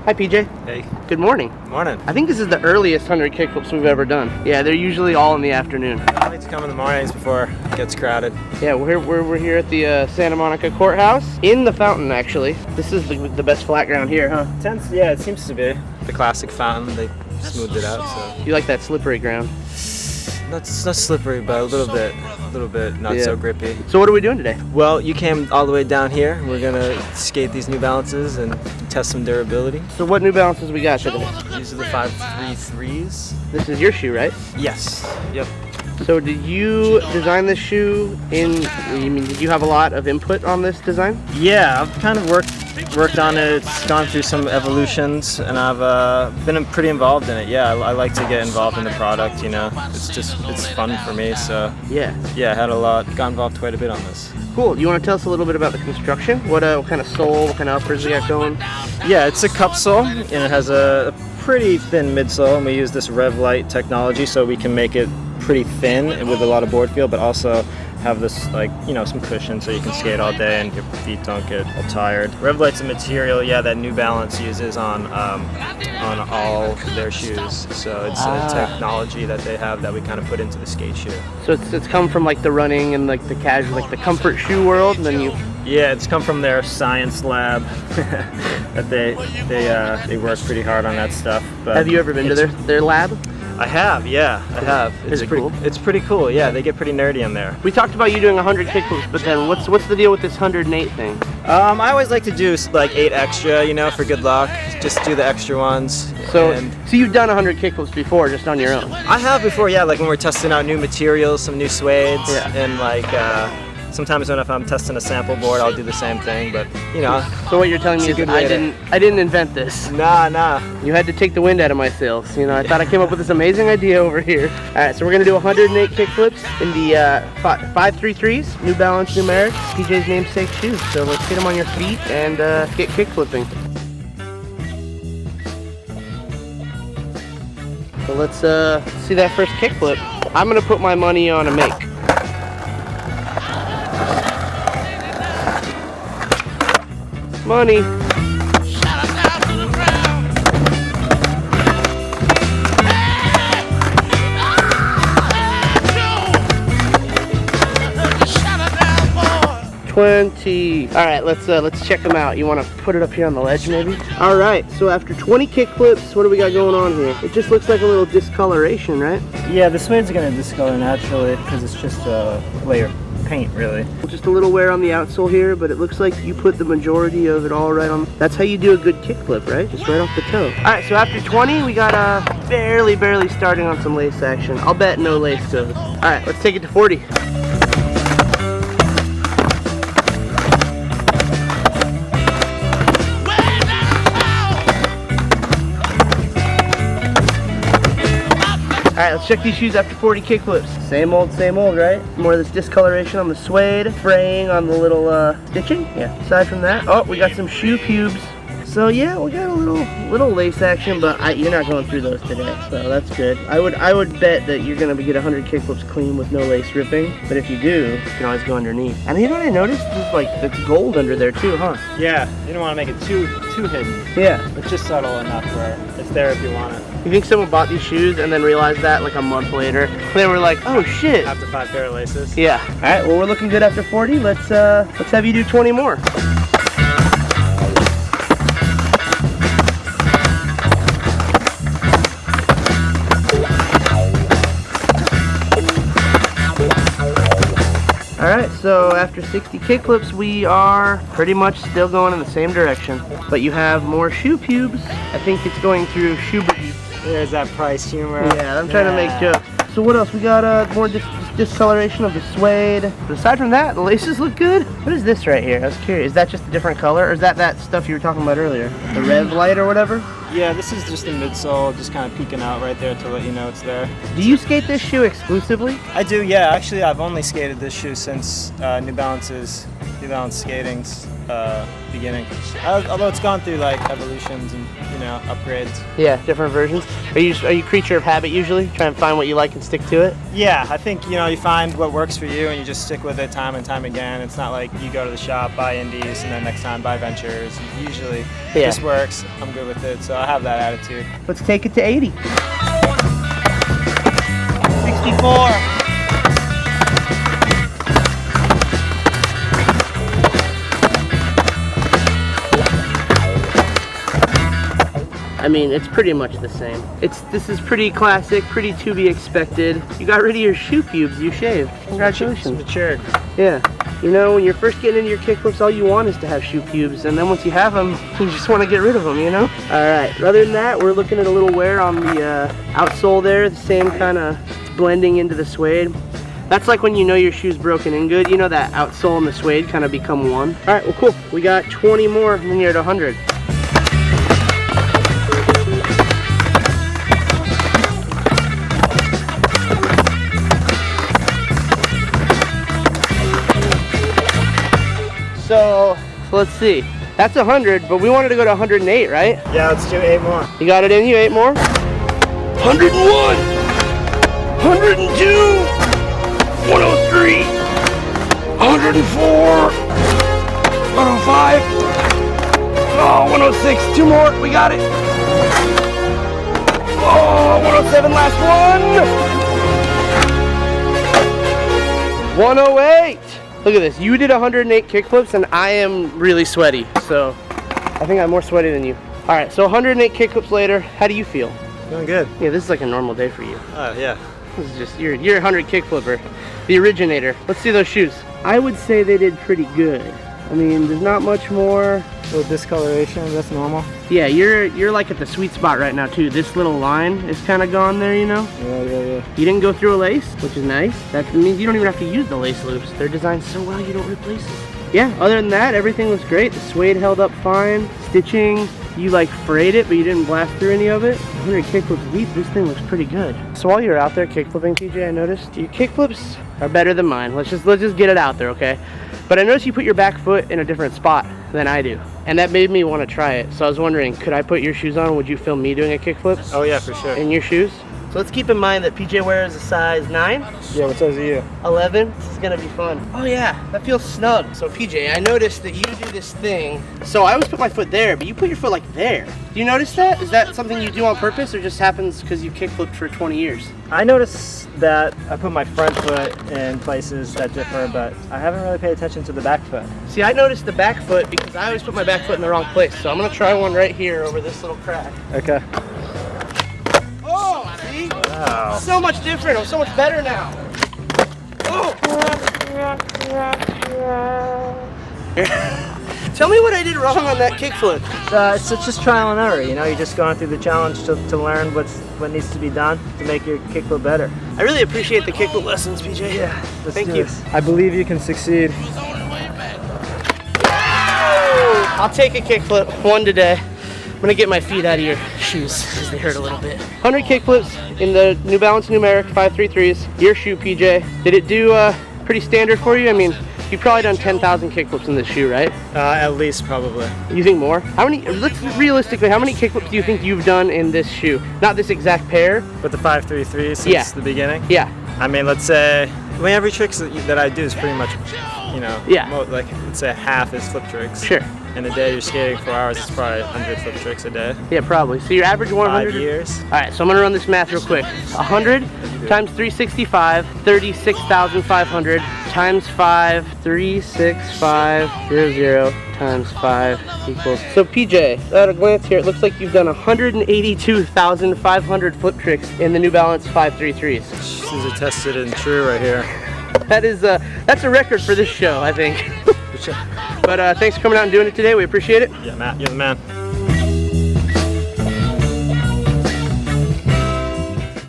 Hi, PJ. Hey. Good morning. Morning. I think this is the earliest 100 kickflips we've ever done. Yeah, they're usually all in the afternoon. I like to come in the mornings before it gets crowded. Yeah, we're here at the Santa Monica Courthouse, in the fountain, actually. This is the best flat ground here, huh? Yeah, it seems to be. The classic fountain, they smoothed it out, so. You like that slippery ground? Not slippery, but a little bit not so grippy. So what are we doing today? Well, you came all the way down here. We're gonna skate these New Balances and test some durability. So what New Balances we got today? These are the 533s. This is your shoe, right? Yes. Yep. So did you design this shoe did you have a lot of input on this design? Yeah, I've kind of worked on it. It's gone through some evolutions, and I've been pretty involved in it. Yeah, I like to get involved in the product, you know. It's fun for me, so. Yeah, I had got involved quite a bit on this. Cool. You want to tell us a little bit about the construction? What kind of sole, what kind of uppers we got going? Yeah, it's a cup sole, and it has a pretty thin midsole, and we use this RevLite technology so we can make it pretty thin and with a lot of board feel, but also have this, like, you know, some cushion so you can skate all day and your feet don't get all tired. RevLite's a material, that New Balance uses on all their shoes. So it's a technology that they have that we kind of put into the skate shoe. So it's come from like the running and like the casual, like the comfort shoe world, and then you. Yeah, it's come from their science lab. That they work pretty hard on that stuff. But have you ever been to their lab? I have, yeah, I have. It's cool. It's pretty cool, yeah. They get pretty nerdy in there. We talked about you doing 100 kickflips, but then what's the deal with this 108 thing? I always like to do like 8 extra, you know, for good luck. Just do the extra ones. So you've done 100 kickflips before, just on your own? I have before, yeah. Like when we're testing out new materials, some new suedes, and like. Sometimes if I'm testing a sample board, I'll do the same thing, but you know. So what you're telling me is I didn't invent this. Nah. You had to take the wind out of my sails. You know, I thought I came up with this amazing idea over here. All right, so we're gonna do 108 kickflips in the 533s, New Balance Numeric, PJ's namesake shoes. So let's get them on your feet and get kickflipping. So let's see that first kickflip. I'm gonna put my money on a make. Money. Shout us down to the ground. 20. All right, let's check them out. You want to put it up here on the ledge, maybe? All right. So after 20 kickflips, what do we got going on here? It just looks like a little discoloration, right? Yeah, the suede's gonna discolor naturally because it's just a layer. Paint, really. Just a little wear on the outsole here, but it looks like you put the majority of it all right on. That's how you do a good kickflip, right? Just right off the toe. All right, so after 20, we got barely starting on some lace action. I'll bet no lace goes. All right, let's take it to 40. All right, let's check these shoes after 40 kickflips. Same old, right? More of this discoloration on the suede, fraying on the little stitching. Yeah, aside from that, oh, we got some shoe pubes. So yeah, we got a little lace action, but you're not going through those today, so that's good. I would bet that you're gonna get 100 kickflips clean with no lace ripping, but if you do, you can always go underneath. And you know what I noticed? There's like, it's gold under there too, huh? Yeah, you don't want to make it too hidden. Yeah. It's just subtle enough where it's there if you want it. You think someone bought these shoes and then realized that like a month later? They were like, oh shit. After 5 pair of laces. Yeah. All right, well, we're looking good after 40. Let's have you do 20 more. Alright, so after 60 kickflips, we are pretty much still going in the same direction. But you have more shoe pubes. I think it's going through shoe pubes. There's that price humor. Yeah, I'm trying to make jokes. So what else? We got more discoloration of the suede. But aside from that, the laces look good. What is this right here? I was curious. Is that just a different color? Or is that stuff you were talking about earlier? The RevLite or whatever? Yeah, this is just the midsole, just kind of peeking out right there to let you know it's there. Do you skate this shoe exclusively? I do, yeah. Actually, I've only skated this shoe since New Balance skating's beginning. Although it's gone through like evolutions and upgrades. Yeah, different versions. Are you creature of habit usually? Try and find what you like and stick to it? Yeah, I think you find what works for you and you just stick with it time and time again. It's not like you go to the shop, buy indies, and then next time buy ventures. Usually it just works. I'm good with it, so I have that attitude. Let's take it to 80. 64. I mean, it's pretty much the same. This is pretty classic, pretty to be expected. You got rid of your shoe pubes, you shaved. Congratulations. It's matured. Yeah. When you're first getting into your kickflips, all you want is to have shoe pubes, and then once you have them, you just want to get rid of them, Alright, other than that, we're looking at a little wear on the outsole there, the same kind of blending into the suede. That's like when your shoe's broken in good, that outsole and the suede kind of become one. Alright, well cool. We got 20 more, and then you're at 100. So let's see. That's 100, but we wanted to go to 108, right? Yeah, let's do 8 more. You got it in you, 8 more? 101, 102, 103, 104, 105, 106, 2 more, we got it. 107, last one. 108. Look at this, you did 108 kickflips and I am really sweaty, so I think I'm more sweaty than you. All right, so 108 kickflips later, how do you feel? Doing good. Yeah, this is like a normal day for you. Yeah. This is just, you're a 100 kickflipper, the originator. Let's see those shoes. I would say they did pretty good. I mean, there's not much more. A little discoloration, that's normal. Yeah, you're like at the sweet spot right now too. This little line is kind of gone there, Yeah. You didn't go through a lace, which is nice. That means you don't even have to use the lace loops. They're designed so well you don't replace it. Yeah, other than that, everything looks great. The suede held up fine. Stitching, you like frayed it, but you didn't blast through any of it. 100 kickflips deep, this thing looks pretty good. So while you're out there kickflipping, TJ, I noticed your kickflips are better than mine. Let's just get it out there, okay? But I noticed you put your back foot in a different spot than I do. And that made me want to try it. So I was wondering, could I put your shoes on? Would you film me doing a kickflip? Oh yeah, for sure. In your shoes? So let's keep in mind that PJ wears a size 9. Yeah, what size are you? 11. This is gonna be fun. Oh yeah, that feels snug. So PJ, I noticed that you do this thing. So I always put my foot there, but you put your foot like there. Do you notice that? Is that something you do on purpose or just happens because you kickflipped for 20 years? I noticed that I put my front foot in places that differ, but I haven't really paid attention to the back foot. See, I noticed the back foot because I always put my back foot in the wrong place. So I'm gonna try one right here over this little crack. Okay. Oh, see? Wow. So much different. I'm so much better now. Oh. Tell me what I did wrong on that kickflip. It's just trial and error, You're just going through the challenge to learn what needs to be done to make your kickflip better. I really appreciate the kickflip lessons, PJ. Yeah, thank you. I believe you can succeed. I'll take a kickflip, one today. I'm gonna get my feet out of your shoes because they hurt a little bit. 100 kickflips in the New Balance Numeric 533s. Your shoe, PJ. Did it do pretty standard for you? I mean, you've probably done 10,000 kickflips in this shoe, right? At least, probably. You think more? Realistically, how many kickflips do you think you've done in this shoe? Not this exact pair. With the 533 since the beginning? Yeah. I mean, let's say, every trick that I do is pretty much, let's say half is flip tricks. Sure. In a day you're skating 4 hours, it's probably 100 flip tricks a day. Yeah, probably. So your average 100? 5 years. All right, so I'm gonna run this math real quick. 100 times 365, 36,500 times 5, 36500 times 5 equals. So PJ, at a glance here, it looks like you've done 182,500 flip tricks in the New Balance 533s. These are tested and true right here. That's a record for this show, I think. But thanks for coming out and doing it today. We appreciate it. Yeah, Matt, you're the man.